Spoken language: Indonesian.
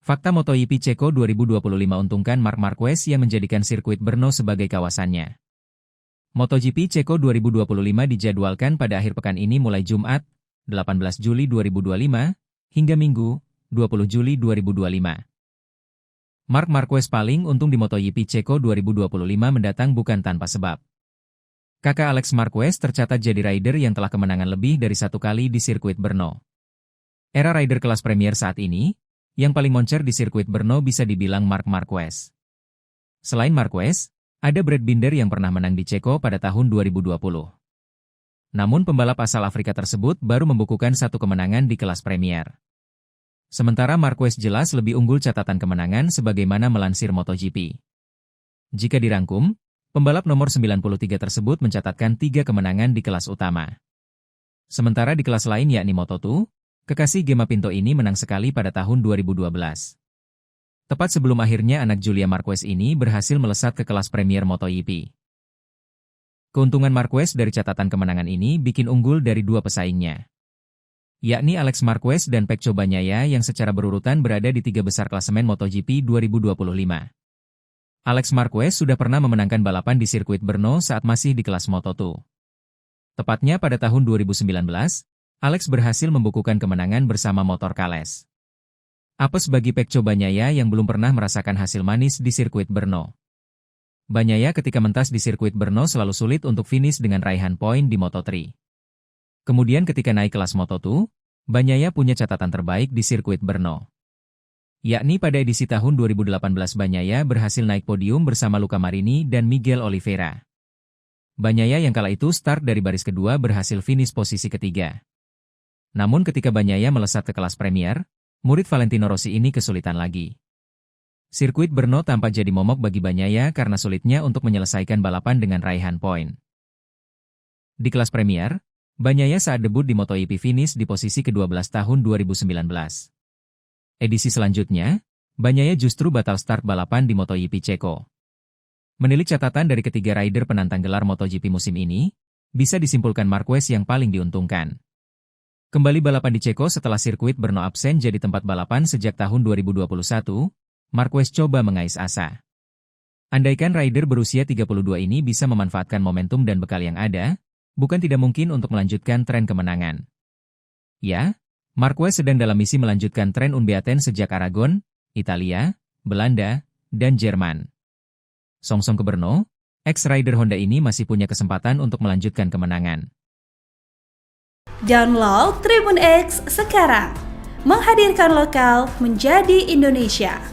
Fakta MotoGP Ceko 2025 untungkan Marc Marquez yang menjadikan sirkuit Brno sebagai kawasannya. MotoGP Ceko 2025 dijadwalkan pada akhir pekan ini mulai Jumat, 18 Juli 2025, hingga Minggu, 20 Juli 2025. Marc Marquez paling untung di MotoGP Ceko 2025 mendatang bukan tanpa sebab. Kakak Alex Marquez tercatat jadi rider yang telah kemenangan lebih dari satu kali di sirkuit Brno. Era rider kelas Premier saat ini, yang paling moncer di sirkuit Brno bisa dibilang Marc Marquez. Selain Marquez, ada Brad Binder yang pernah menang di Ceko pada tahun 2020. Namun pembalap asal Afrika tersebut baru membukukan satu kemenangan di kelas Premier. Sementara Marquez jelas lebih unggul catatan kemenangan sebagaimana melansir MotoGP. Jika dirangkum, pembalap nomor 93 tersebut mencatatkan 3 kemenangan di kelas utama. Sementara di kelas lain yakni Moto2, kekasih Gema Pinto ini menang sekali pada tahun 2012. Tepat sebelum akhirnya anak Julia Marquez ini berhasil melesat ke kelas Premier MotoGP. Keuntungan Marquez dari catatan kemenangan ini bikin unggul dari dua pesaingnya, yakni Alex Marquez dan Pecco Bagnaia yang secara berurutan berada di 3 besar klasemen MotoGP 2025. Alex Marquez sudah pernah memenangkan balapan di sirkuit Brno saat masih di kelas Moto2. Tepatnya pada tahun 2019, Alex berhasil membukukan kemenangan bersama motor Kales. Apes bagi Pecco Bagnaia yang belum pernah merasakan hasil manis di sirkuit Brno. Bagnaia ketika mentas di sirkuit Brno selalu sulit untuk finish dengan raihan poin di Moto3. Kemudian ketika naik kelas Moto2, Bagnaia punya catatan terbaik di sirkuit Brno. Yakni pada edisi tahun 2018 Bagnaia berhasil naik podium bersama Luca Marini dan Miguel Oliveira. Bagnaia yang kala itu start dari baris kedua berhasil finish posisi ketiga. Namun ketika Bagnaia melesat ke kelas Premier, murid Valentino Rossi ini kesulitan lagi. Sirkuit Brno tampak jadi momok bagi Bagnaia karena sulitnya untuk menyelesaikan balapan dengan raihan poin. Di kelas Premier, Bagnaia saat debut di MotoGP finish di posisi ke-12 tahun 2019. Edisi selanjutnya, Bagnaia justru batal start balapan di MotoGP Ceko. Menilik catatan dari ketiga rider penantang gelar MotoGP musim ini, bisa disimpulkan Marquez yang paling diuntungkan. Kembali balapan di Ceko setelah sirkuit Brno absen jadi tempat balapan sejak tahun 2021, Marquez coba mengais asa. Andaikan rider berusia 32 ini bisa memanfaatkan momentum dan bekal yang ada, bukan tidak mungkin untuk melanjutkan tren kemenangan. Ya, Marquez sedang dalam misi melanjutkan tren unbeaten sejak Aragon, Italia, Belanda, dan Jerman. Songsong ke Brno, ex-rider Honda ini masih punya kesempatan untuk melanjutkan kemenangan. Download Tribun X sekarang, menghadirkan lokal menjadi Indonesia.